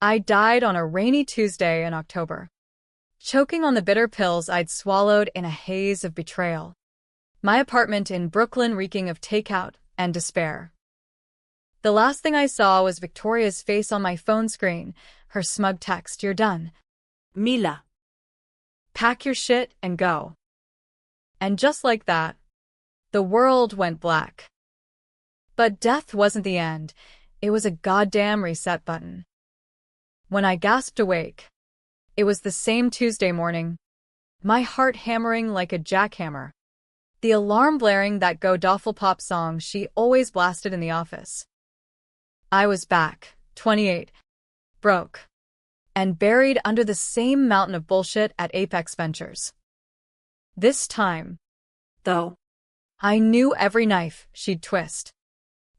I died on a rainy Tuesday in October, choking on the bitter pills I'd swallowed in a haze of betrayal. My apartment in Brooklyn reeking of takeout and despair. The last thing I saw was Victoria's face on my phone screen, her smug text, "You're done. Mila. Pack your shit and go." And just like that, the world went black. But death wasn't the end. It was a goddamn reset button. When I gasped awake, it was the same Tuesday morning, my heart hammering like a jackhammer, the alarm blaring that Go Doffelpop song she always blasted in the office. I was back, 28, broke, and buried under the same mountain of bullshit at Apex Ventures. This time, though, I knew every knife she'd twist,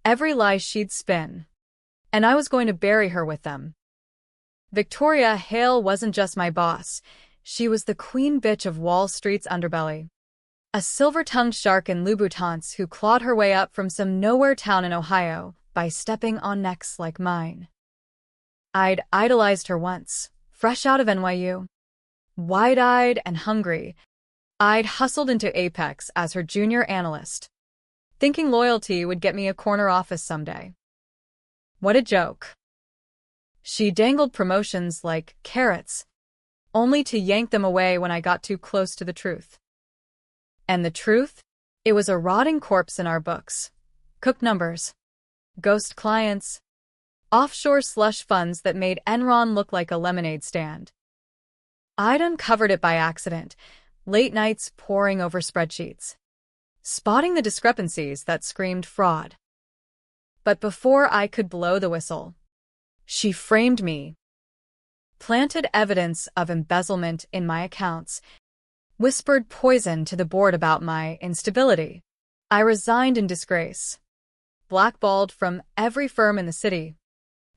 every lie she'd spin, and I was going to bury her with them. Victoria Hale wasn't just my boss, she was the queen bitch of Wall Street's underbelly. A silver-tongued shark in Louboutins who clawed her way up from some nowhere town in Ohio by stepping on necks like mine. I'd idolized her once, fresh out of NYU. Wide-eyed and hungry, I'd hustled into Apex as her junior analyst, thinking loyalty would get me a corner office someday. What a joke. She dangled promotions like carrots, only to yank them away when I got too close to the truth. And the truth? It was a rotting corpse in our books. Cooked numbers. Ghost clients. Offshore slush funds that made Enron look like a lemonade stand. I'd uncovered it by accident, late nights poring over spreadsheets, spotting the discrepancies that screamed fraud. But before I could blow the whistle, she framed me, planted evidence of embezzlement in my accounts, whispered poison to the board about my instability. I resigned in disgrace, blackballed from every firm in the city,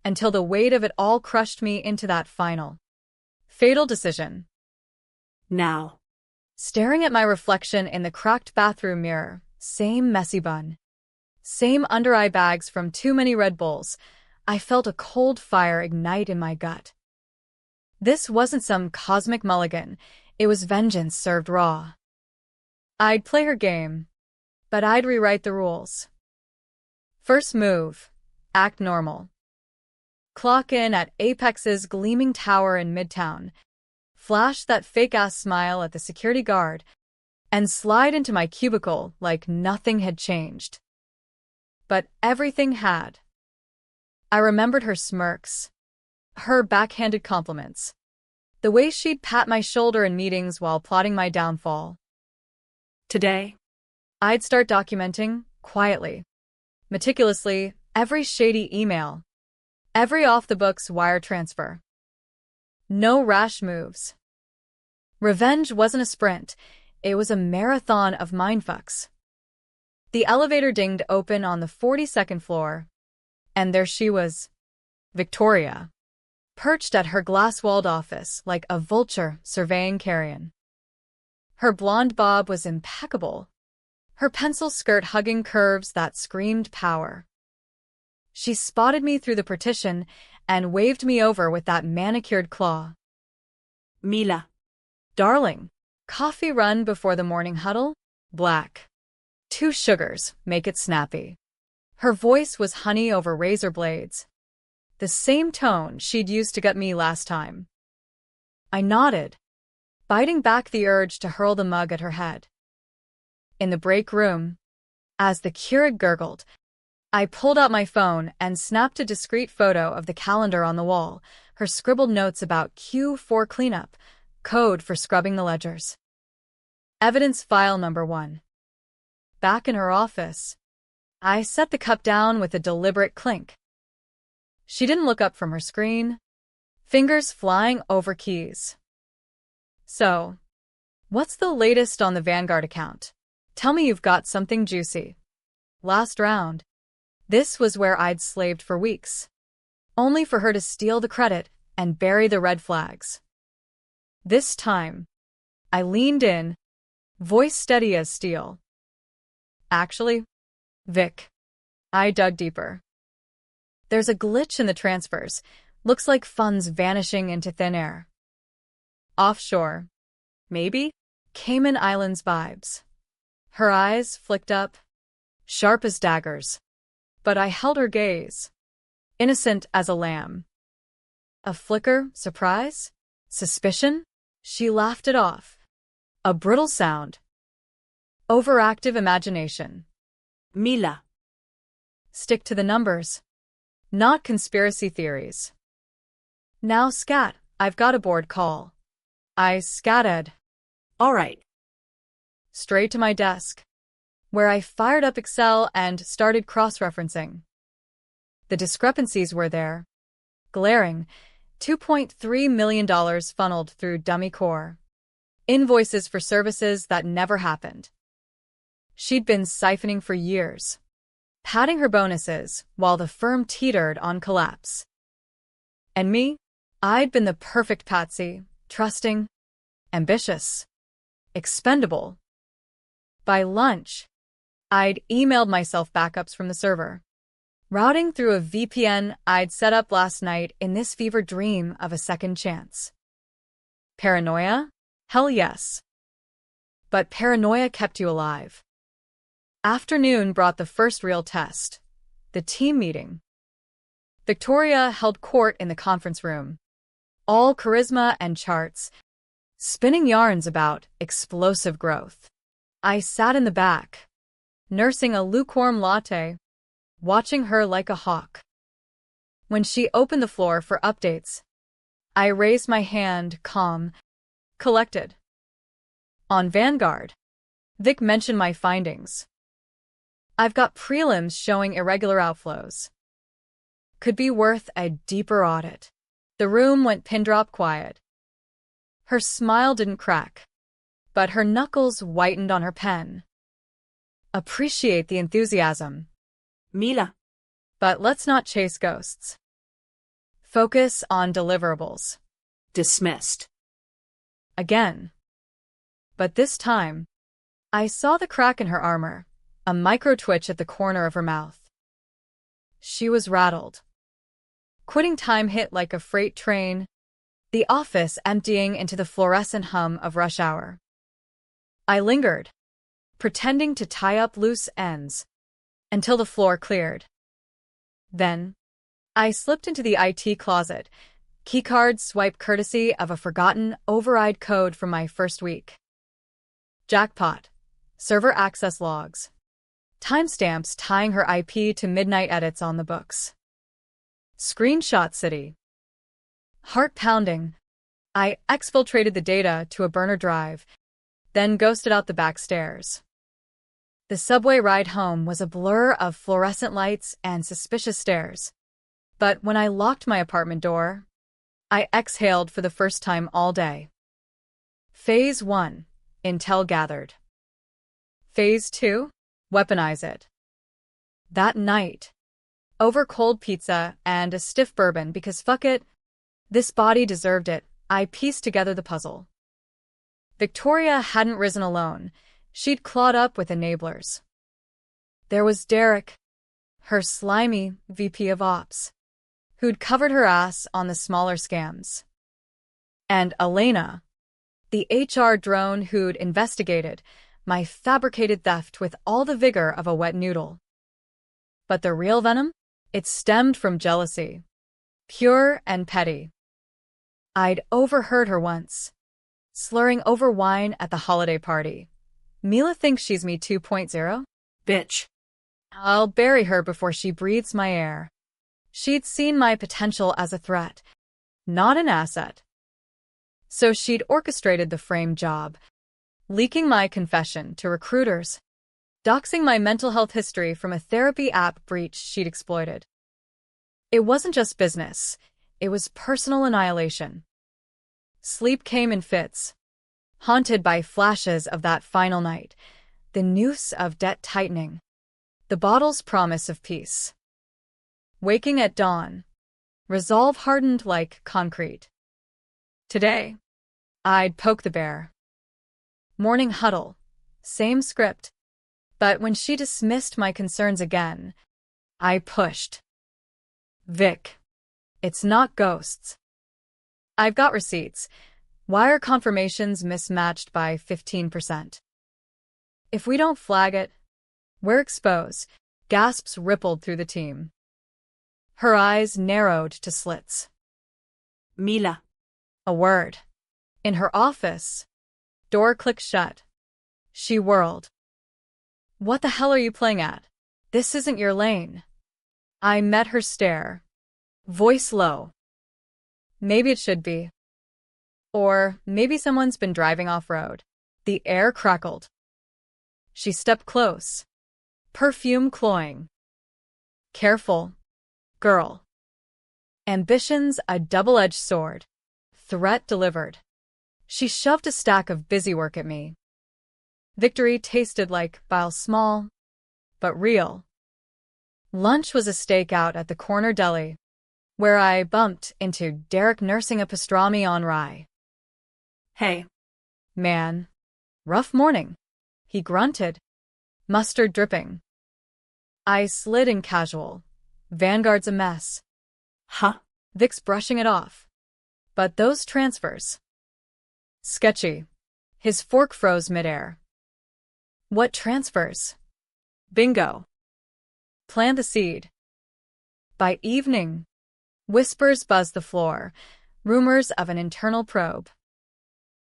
until the weight of it all crushed me into that final, fatal decision. Now, staring at my reflection in the cracked bathroom mirror, same messy bun, same under-eye bags from too many Red Bulls, I felt a cold fire ignite in my gut. This wasn't some cosmic mulligan, it was vengeance served raw. I'd play her game, but I'd rewrite the rules. First move, act normal. Clock in at Apex's gleaming tower in Midtown, flash that fake-ass smile at the security guard, and slide into my cubicle like nothing had changed. But everything had. I remembered her smirks, her backhanded compliments, the way she'd pat my shoulder in meetings while plotting my downfall. Today, I'd start documenting, quietly, meticulously, every shady email, every off-the-books wire transfer. No rash moves. Revenge wasn't a sprint, it was a marathon of mindfucks. The elevator dinged open on the 42nd floor, and there she was, Victoria, perched at her glass-walled office like a vulture surveying carrion. Her blonde bob was impeccable, her pencil skirt hugging curves that screamed power. She spotted me through the partition and waved me over with that manicured claw. Mila. Darling, coffee run before the morning huddle? Black. 2 sugars, make it snappy. Her voice was honey over razor blades, the same tone she'd used to gut me last time. I nodded, biting back the urge to hurl the mug at her head. In the break room, as the Keurig gurgled, I pulled out my phone and snapped a discreet photo of the calendar on the wall, her scribbled notes about Q4 cleanup, code for scrubbing the ledgers. Evidence file number 1. Back in her office, I set the cup down with a deliberate clink. She didn't look up from her screen, fingers flying over keys. So, what's the latest on the Vanguard account? Tell me you've got something juicy. Last round, this was where I'd slaved for weeks, only for her to steal the credit and bury the red flags. This time, I leaned in, voice steady as steel. Actually, Vic, I dug deeper. There's a glitch in the transfers. Looks like funds vanishing into thin air. Offshore. Maybe? Cayman Islands vibes. Her eyes flicked up, sharp as daggers. But I held her gaze, innocent as a lamb. A flicker, surprise, suspicion? She laughed it off. A brittle sound. Overactive imagination. Mila. Stick to the numbers, not conspiracy theories. Now scat, I've got a board call. I scatted. All right. Straight to my desk, where I fired up Excel and started cross-referencing. The discrepancies were there. Glaring. $2.3 million funneled through dummy core. Invoices for services that never happened. She'd been siphoning for years, padding her bonuses while the firm teetered on collapse. And me? I'd been the perfect patsy, trusting, ambitious, expendable. By lunch, I'd emailed myself backups from the server, routing through a VPN I'd set up last night in this fevered dream of a second chance. Paranoia? Hell yes. But paranoia kept you alive. Afternoon brought the first real test, the team meeting. Victoria held court in the conference room, all charisma and charts, spinning yarns about explosive growth. I sat in the back, nursing a lukewarm latte, watching her like a hawk. When she opened the floor for updates, I raised my hand, calm, collected. On Vanguard, Vic mentioned my findings. I've got prelims showing irregular outflows. Could be worth a deeper audit. The room went pin-drop quiet. Her smile didn't crack, but her knuckles whitened on her pen. Appreciate the enthusiasm, Mila. but let's not chase ghosts. Focus on deliverables. Dismissed. Again. But this time, I saw the crack in her armor, a micro-twitch at the corner of her mouth. She was rattled. Quitting time hit like a freight train, the office emptying into the fluorescent hum of rush hour. I lingered, pretending to tie up loose ends, until the floor cleared. Then, I slipped into the IT closet, keycard swipe courtesy of a forgotten override code from my first week. Jackpot. Server access logs. Timestamps tying her IP to midnight edits on the books. Screenshot city. Heart pounding. I exfiltrated the data to a burner drive, then ghosted out the back stairs. The subway ride home was a blur of fluorescent lights and suspicious stares. But when I locked my apartment door, I exhaled for the first time all day. Phase 1. Intel gathered. Phase 2. Weaponize it. That night, over cold pizza and a stiff bourbon because fuck it, this body deserved it, I pieced together the puzzle. Victoria hadn't risen alone. She'd clawed up with enablers. There was Derek, her slimy VP of Ops, who'd covered her ass on the smaller scams. And Elena, the HR drone who'd investigated my fabricated theft with all the vigor of a wet noodle. But the real venom? It stemmed from jealousy. Pure and petty. I'd overheard her once, slurring over wine at the holiday party. Mila thinks she's me 2.0? Bitch. I'll bury her before she breathes my air. She'd seen my potential as a threat, not an asset. So she'd orchestrated the frame job, leaking my confession to recruiters, doxing my mental health history from a therapy app breach she'd exploited. It wasn't just business, it was personal annihilation. Sleep came in fits, haunted by flashes of that final night, the noose of debt tightening, the bottle's promise of peace. Waking at dawn, resolve hardened like concrete. Today, I'd poke the bear. Morning huddle, same script, but when she dismissed my concerns again, I pushed. Vic, It's not ghosts. I've got receipts. Wire confirmations mismatched by 15%. If we don't flag it, we're exposed. Gasps rippled through the team. Her eyes narrowed to slits. Mila. A word. In her office. Door clicked shut. She whirled. What the hell are you playing at? This isn't your lane. I met her stare. Voice low. Maybe it should be. Or maybe someone's been driving off-road. The air crackled. She stepped close. Perfume cloying. Careful, girl. Ambition's a double-edged sword. Threat delivered. She shoved a stack of busy work at me. Victory tasted like bile small, but real. Lunch was a stakeout at the corner deli, where I bumped into Derek nursing a pastrami on rye. Hey. Man. Rough morning. He grunted. Mustard dripping. I slid in casual. Vanguard's a mess. Huh? Vic's brushing it off. But those transfers. Sketchy. His fork froze midair. What transfers? Bingo. Plant the seed. By evening, whispers buzzed the floor, rumors of an internal probe.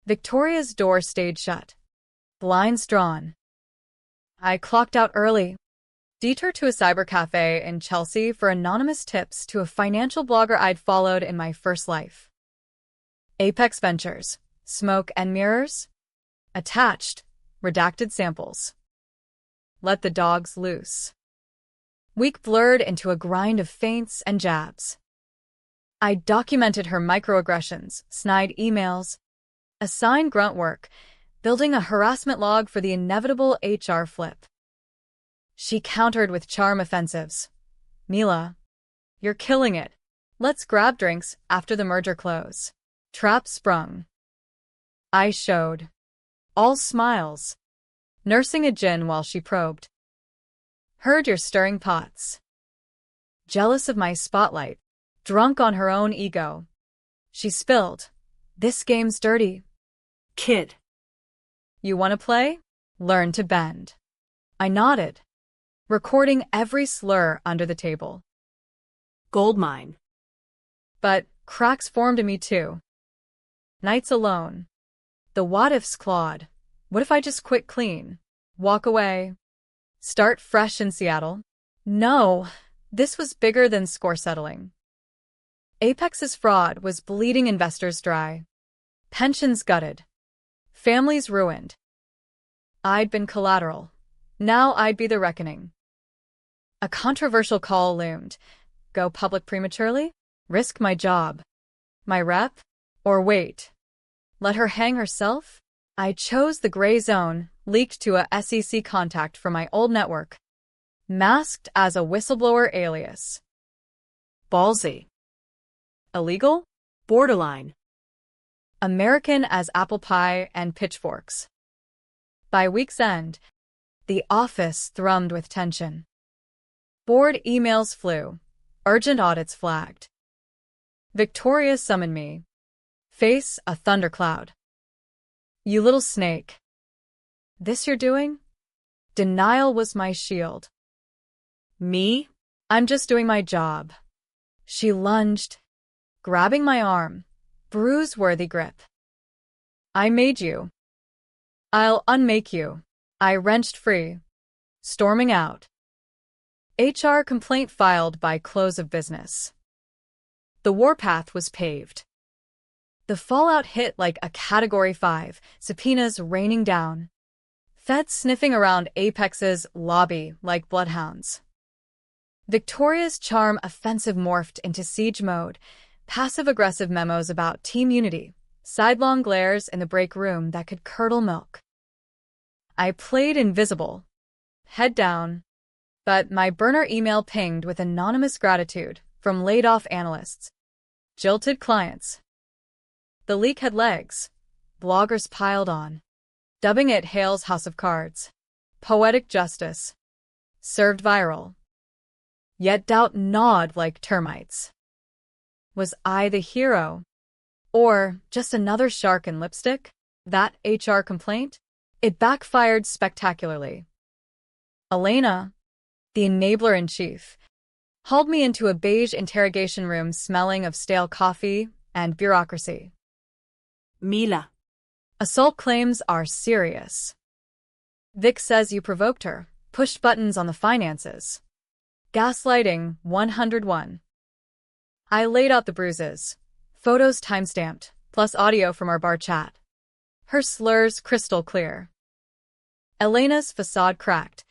Victoria's door stayed shut. Blinds drawn. I clocked out early. Detour to a cyber cafe in Chelsea for anonymous tips to a financial blogger I'd followed in my first life. Apex Ventures. Smoke and mirrors? Attached. Redacted samples. Let the dogs loose. Week blurred into a grind of feints and jabs. I documented her microaggressions, snide emails, assigned grunt work, building a harassment log for the inevitable HR flip. She countered with charm offensives. Mila, you're killing it. Let's grab drinks after the merger close. Trap sprung. I showed. All smiles. Nursing a gin while she probed. Heard you're stirring pots. Jealous of my spotlight. Drunk on her own ego. She spilled. This game's dirty. Kid. You want to play? Learn to bend. I nodded. Recording every slur under the table. Goldmine. But cracks formed in me too. Nights alone. The what-ifs clawed. What if I just quit clean? Walk away? Start fresh in Seattle? No, this was bigger than score settling. Apex's fraud was bleeding investors dry. Pensions gutted. Families ruined. I'd been collateral. Now I'd be the reckoning. A controversial call loomed. Go public prematurely? Risk my job? My rep? Or wait? Let her hang herself? I chose the gray zone, leaked to a SEC contact from my old network. Masked as a whistleblower alias. Ballsy. Illegal? Borderline. American as apple pie and pitchforks. By week's end, the office thrummed with tension. Board emails flew. Urgent audits flagged. Victoria summoned me. Face a thundercloud. You little snake. This you're doing? Denial was my shield. Me? I'm just doing my job. She lunged, grabbing my arm, bruise-worthy grip. I made you. I'll unmake you. I wrenched free, storming out. HR complaint filed by close of business. The warpath was paved. The fallout hit like a Category 5, subpoenas raining down. Feds sniffing around Apex's lobby like bloodhounds. Victoria's charm offensive morphed into siege mode, passive-aggressive memos about team unity, sidelong glares in the break room that could curdle milk. I played invisible, head down, but my burner email pinged with anonymous gratitude from laid-off analysts, jilted clients. The leak had legs. Bloggers piled on, dubbing it Hale's House of Cards. Poetic justice. Served viral. Yet doubt gnawed like termites. Was I the hero? Or just another shark in lipstick? That HR complaint? It backfired spectacularly. Elena, the enabler-in-chief, hauled me into a beige interrogation room smelling of stale coffee and bureaucracy. Mila. Assault claims are serious. Vic says you provoked her, pushed buttons on the finances. Gaslighting 101. I laid out the bruises. Photos timestamped, plus audio from our bar chat. Her slurs crystal clear. Elena's facade cracked,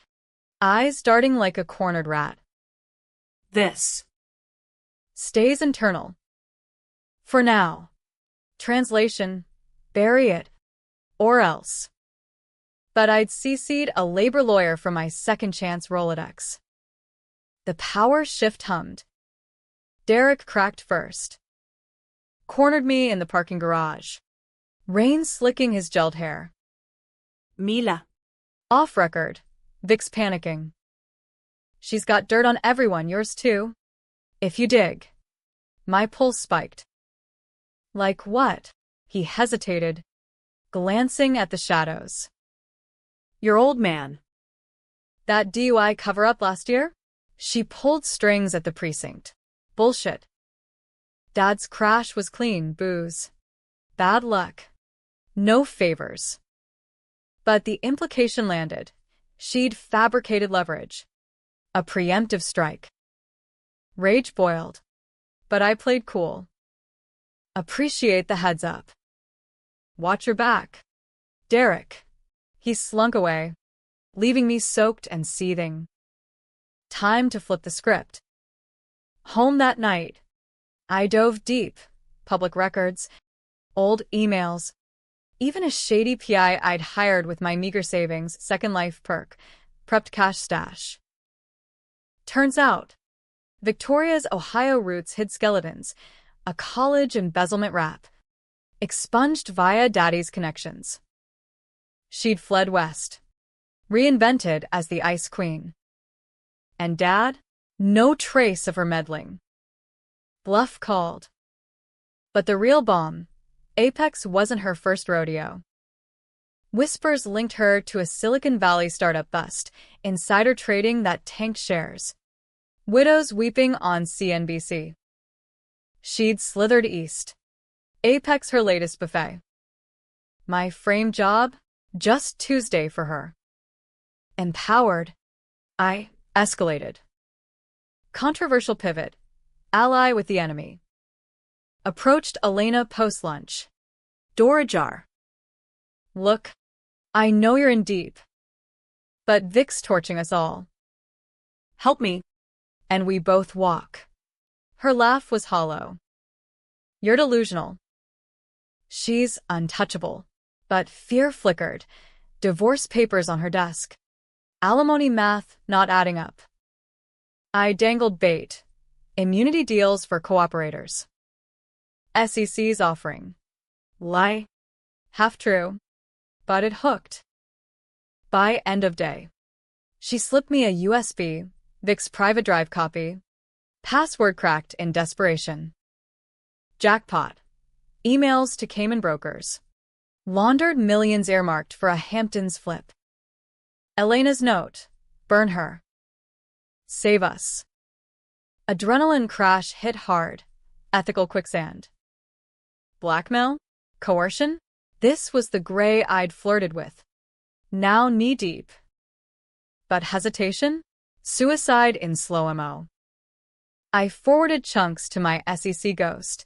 eyes darting like a cornered rat. This Stays internal. For now. Translation, bury it. Or else. But I'd CC'd a labor lawyer from my second chance Rolodex. The power shift hummed. Derek cracked first. Cornered me in the parking garage. Rain slicking his gelled hair. Mila. Off record. Vic's panicking. She's got dirt on everyone, yours too. If you dig. My pulse spiked. Like what? He hesitated, glancing at the shadows. Your old man. That DUI cover-up last year? She pulled strings at the precinct. Bullshit. Dad's crash was clean, booze. Bad luck. No favors. But the implication landed. She'd fabricated leverage. A preemptive strike. Rage boiled. But I played cool. Appreciate the heads up. Watch your back. Derek. He slunk away, leaving me soaked and seething. Time to flip the script. Home that night. I dove deep. Public records, old emails, even a shady PI I'd hired with my meager savings, Second Life perk, prepped cash stash. Turns out, Victoria's Ohio roots hid skeletons, a college embezzlement rap, expunged via Daddy's connections. She'd fled west, reinvented as the Ice Queen. And Dad? No trace of her meddling. Bluff called. But the real bomb, Apex, wasn't her first rodeo. Whispers linked her to a Silicon Valley startup bust, insider trading that tanked shares. Widows weeping on CNBC. She'd slithered east. Apex her latest buffet. My frame job? Just Tuesday for her. Empowered. I escalated. Controversial pivot. Ally with the enemy. Approached Elena post-lunch. Door ajar. Look, I know you're in deep. But Vic's torching us all. Help me. And we both walk. Her laugh was hollow. You're delusional. She's untouchable. But fear flickered. Divorce papers on her desk. Alimony math not adding up. I dangled bait. Immunity deals for cooperators. SEC's offering. Lie. Half true. But it hooked. By end of day. She slipped me a USB, Vic's private drive copy. Password cracked in desperation. Jackpot. Emails to Cayman brokers. Laundered millions earmarked for a Hamptons flip. Elena's note. Burn her. Save us. Adrenaline crash hit hard. Ethical quicksand. Blackmail? Coercion? This was the gray I'd flirted with. Now knee-deep. But hesitation? Suicide in slow-mo. I forwarded chunks to my SEC ghost.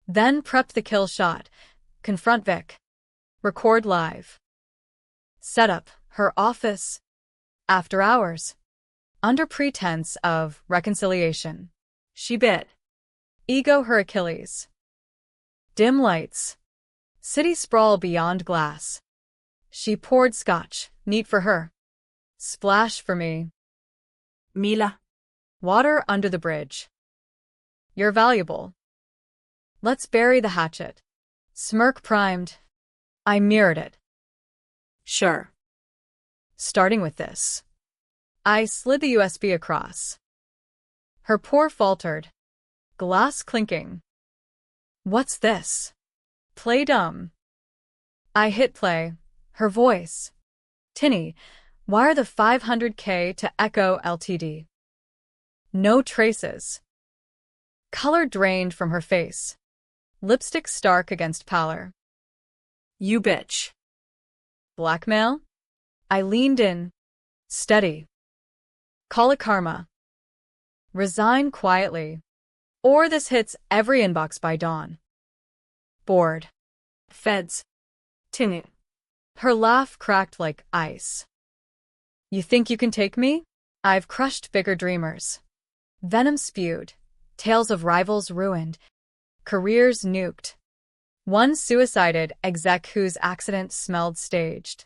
Then prepped the kill shot. Confront Vic. Record live. Set up her office. After hours. Under pretense of reconciliation. She bit. Ego her Achilles. Dim lights. City sprawl beyond glass. She poured scotch, neat for her. Splash for me. Mila. Water under the bridge. You're valuable. Let's bury the hatchet. Smirk primed. I mirrored it. Sure. Starting with this. I slid the USB across. Her pour faltered. Glass clinking. What's this? Play dumb. I hit play. Her voice. Tinny, wire the 500K to Echo Ltd. No traces. Color drained from her face. Lipstick stark against pallor. You bitch. Blackmail? I leaned in. Steady. Call it karma. Resign quietly. Or this hits every inbox by dawn. Bored. Feds. Tinny. Her laugh cracked like ice. You think you can take me? I've crushed bigger dreamers. Venom spewed. Tales of rivals ruined. Careers nuked. One suicided exec whose accident smelled staged.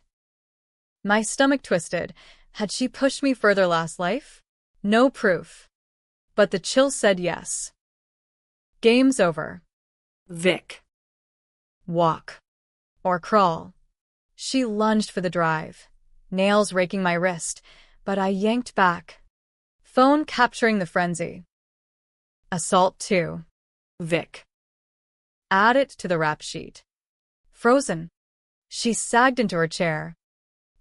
My stomach twisted. Had she pushed me further last life? No proof. But the chill said yes. Game's over. Vic. Walk. Or crawl. She lunged for the drive, nails raking my wrist, but I yanked back. Phone capturing the frenzy. Assault 2. Vic. Add it to the rap sheet. Frozen. She sagged into her chair.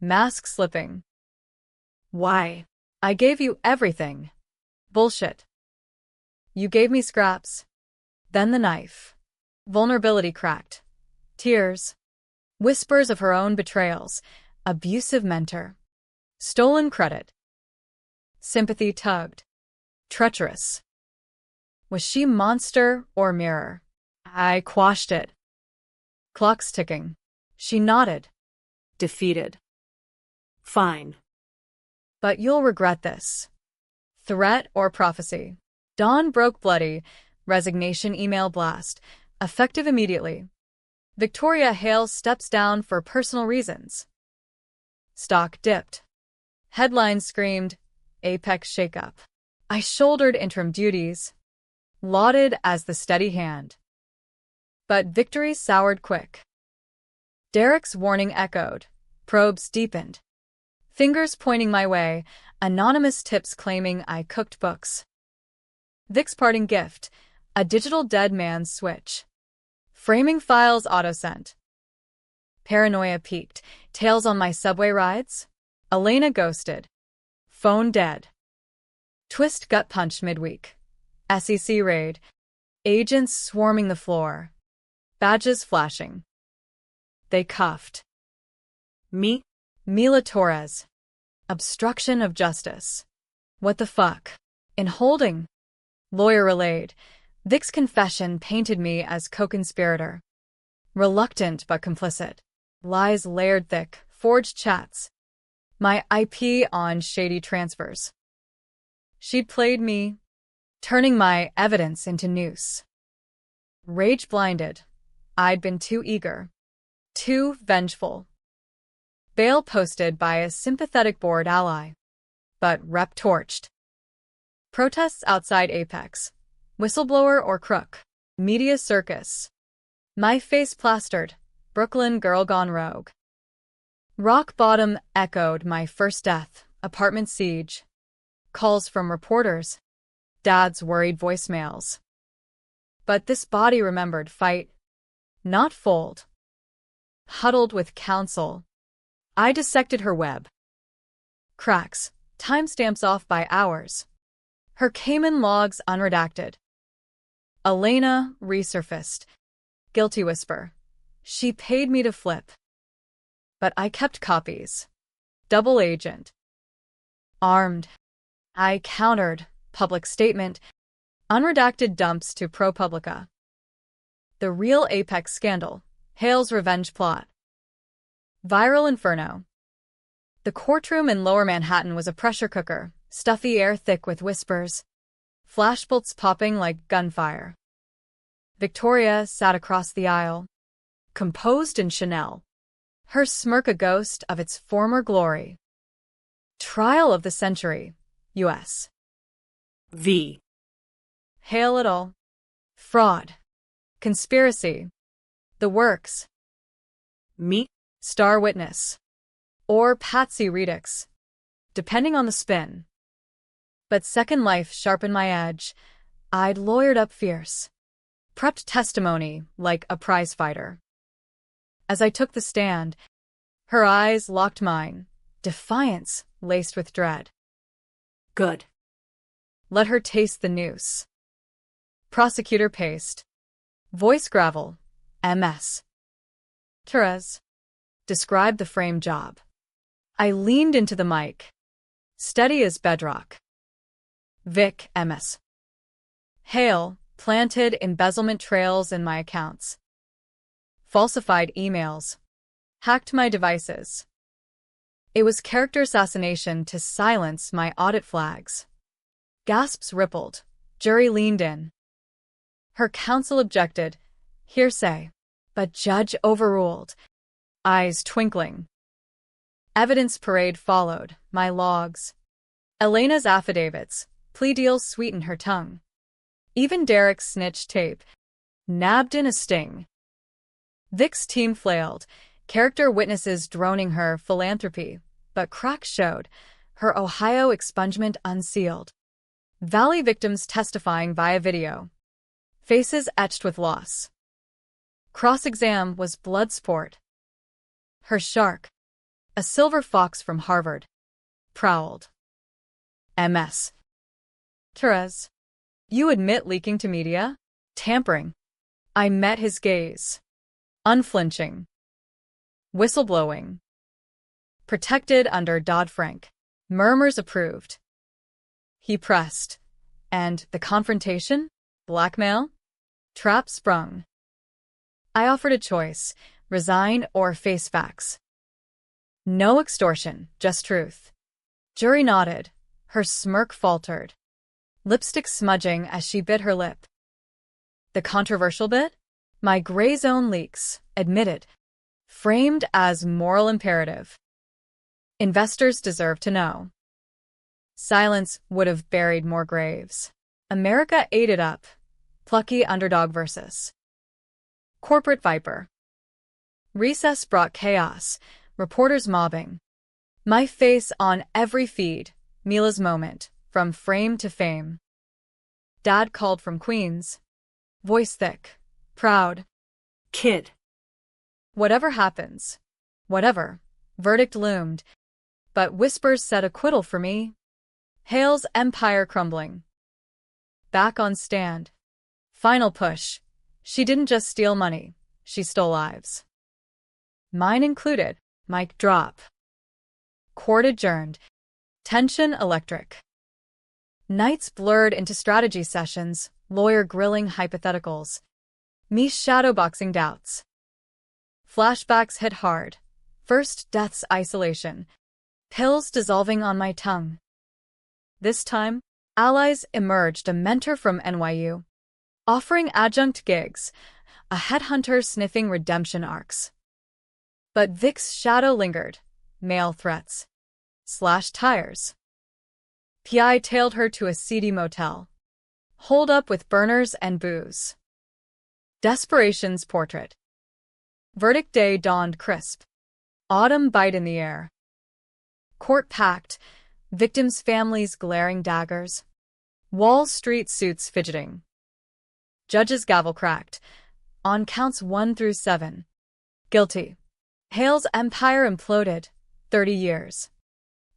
Mask slipping. Why? I gave you everything. Bullshit. You gave me scraps. Then the knife. Vulnerability cracked. Tears. Whispers of her own betrayals. Abusive mentor. Stolen credit. Sympathy tugged. Treacherous. Was she monster or mirror? I quashed it. Clock's ticking. She nodded. Defeated. Fine. But you'll regret this. Threat or prophecy. Dawn broke bloody. Resignation email blast. Effective immediately. Victoria Hale steps down for personal reasons. Stock dipped. Headlines screamed, Apex shakeup. I shouldered interim duties, lauded as the steady hand. But victory soured quick. Derek's warning echoed, probes deepened. Fingers pointing my way, anonymous tips claiming I cooked books. Vic's parting gift, a digital dead man's switch. Framing files auto-sent. Paranoia peaked. Tales on my subway rides. Elena ghosted. Phone dead. Twist gut punch midweek. SEC raid. Agents swarming the floor. Badges flashing. They cuffed. Me? Mila Torres. Obstruction of justice. What the fuck? In holding. Lawyer relayed. Vic's confession painted me as co-conspirator. Reluctant but complicit. Lies layered thick, forged chats. My IP on shady transfers. She'd played me, turning my evidence into noose. Rage blinded. I'd been too eager. Too vengeful. Bail posted by a sympathetic board ally. But rep torched. Protests outside Apex. Whistleblower or crook. Media circus. My face plastered. Brooklyn girl gone rogue. Rock bottom echoed my first death. Apartment siege. Calls from reporters. Dad's worried voicemails. But this body remembered fight. Not fold. Huddled with counsel. I dissected her web. Cracks. Timestamps off by hours. Her Cayman logs unredacted. Elena resurfaced. Guilty whisper. She paid me to flip. But I kept copies. Double agent. Armed. I countered. Public statement. Unredacted dumps to ProPublica. The real Apex scandal. Hale's revenge plot. Viral inferno. The courtroom in Lower Manhattan was a pressure cooker. Stuffy air thick with whispers. Flashbolts popping like gunfire. Victoria sat across the aisle. Composed in Chanel. Her smirk a ghost of its former glory. Trial of the century. U.S. V. Hail it all. Fraud. Conspiracy. The works. Me? Star witness. Or Patsy Redux. Depending on the spin. But Second Life sharpened my edge. I'd lawyered up fierce. prepped testimony like a prize fighter. As I took the stand, her eyes locked mine, defiance laced with dread. Good. Let her taste the noose. Prosecutor paced. Voice gravel. MS. Therese. Describe the frame job. I leaned into the mic. Steady as bedrock. Vic, MS. Hail, planted embezzlement trails in my accounts. Falsified emails. Hacked my devices. It was character assassination to silence my audit flags. Gasps rippled. Jury leaned in. Her counsel objected. Hearsay. But judge overruled. Eyes twinkling. Evidence parade followed. My logs. Elena's affidavits. Plea deals sweetened her tongue. Even Derek's snitch tape. Nabbed in a sting. Vic's team flailed. Character witnesses droning her philanthropy. But cracks showed. Her Ohio expungement unsealed. Valley victims testifying via video. Faces etched with loss. Cross-exam was blood sport. Her shark, a silver fox from Harvard, prowled. MS. Therese, you admit leaking to media? Tampering. I met his gaze. Unflinching. Whistleblowing. Protected under Dodd-Frank. Murmurs approved. He pressed. And the confrontation? Blackmail? Trap sprung. I offered a choice, resign or face facts. No extortion, just truth. Jury nodded. Her smirk faltered. Lipstick smudging as she bit her lip. The controversial bit? My gray zone leaks, admitted. Framed as moral imperative. Investors deserve to know. Silence would have buried more graves. America ate it up. Plucky underdog versus corporate viper. Recess brought chaos, reporters mobbing. My face on every feed, Mila's moment, from frame to fame. Dad called from Queens. Voice thick, proud. Kid. Whatever happens. Whatever. Verdict loomed. But whispers said acquittal for me. Hale's empire crumbling. Back on stand. Final push. She didn't just steal money. She stole lives. Mine included. Mic drop. Court adjourned. Tension electric. Nights blurred into strategy sessions, lawyer grilling hypotheticals. Me shadowboxing doubts. Flashbacks hit hard. First death's isolation. Pills dissolving on my tongue. This time, allies emerged, a mentor from NYU. Offering adjunct gigs, a headhunter sniffing redemption arcs. But Vic's shadow lingered. Mail threats. Slashed tires. PI tailed her to a seedy motel. Holed up with burners and booze. Desperation's portrait. Verdict day dawned crisp. Autumn bite in the air. Court packed. Victims' families glaring daggers. Wall Street suits fidgeting. Judge's gavel cracked. On counts 1 through 7. Guilty. Hale's empire imploded. 30 years.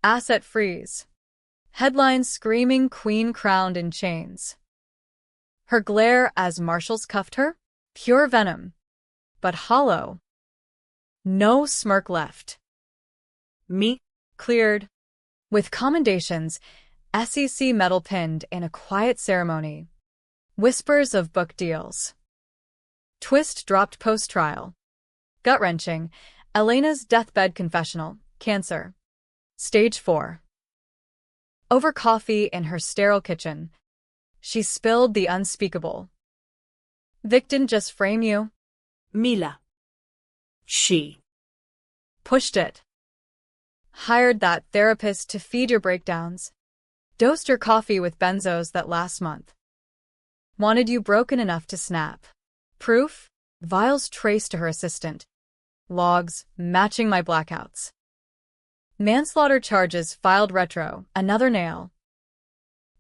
Asset freeze. Headlines screaming queen crowned in chains. Her glare as marshals cuffed her? Pure venom. But hollow. No smirk left. Me. Cleared. With commendations, SEC medal pinned in a quiet ceremony. Whispers of book deals. Twist dropped post-trial. Gut-wrenching. Elena's deathbed confessional. Cancer. Stage 4. Over coffee in her sterile kitchen, she spilled the unspeakable. Vic didn't just frame you. Mila. She. Pushed it. Hired that therapist to feed your breakdowns. Dosed your coffee with benzos that last month. Wanted you broken enough to snap. Proof? Vials traced to her assistant. Logs matching my blackouts. Manslaughter charges filed retro, another nail.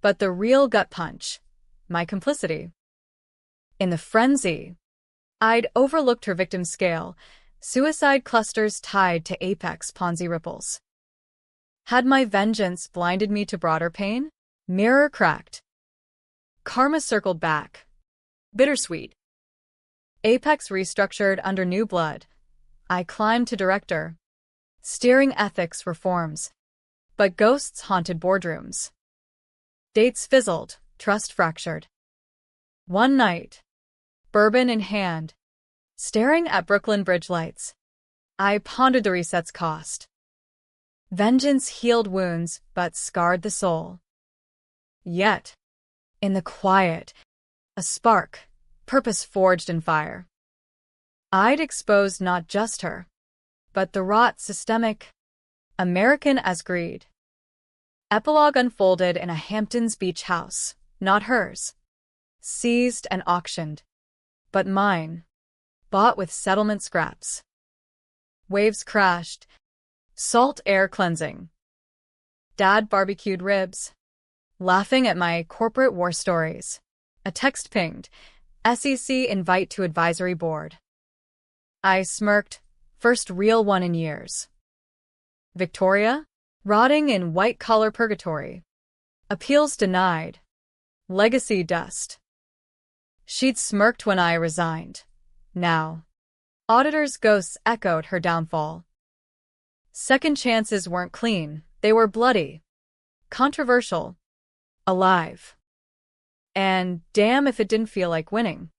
But the real gut punch. My complicity. In the frenzy, I'd overlooked her victim scale, suicide clusters tied to apex Ponzi ripples. Had my vengeance blinded me to broader pain? Mirror cracked. Karma circled back. Bittersweet. Apex restructured under new blood. I climbed to director, steering ethics reforms. But ghosts haunted boardrooms. Dates fizzled, trust fractured. One night, bourbon in hand, staring at Brooklyn Bridge lights, I pondered the reset's cost. Vengeance healed wounds but scarred the soul. Yet, in the quiet, a spark, purpose forged in fire. I'd exposed not just her, but the rot systemic, American as greed. Epilogue unfolded in a Hamptons beach house, not hers. Seized and auctioned, but mine, bought with settlement scraps. Waves crashed, salt air cleansing. Dad barbecued ribs, laughing at my corporate war stories. A text pinged, SEC invite to advisory board. I smirked, first real one in years. Victoria? Rotting in white-collar purgatory. Appeals denied. Legacy dust. She'd smirked when I resigned. Now, Auditors' ghosts echoed her downfall. Second chances weren't clean, they were bloody. Controversial. Alive. And damn if it didn't feel like winning.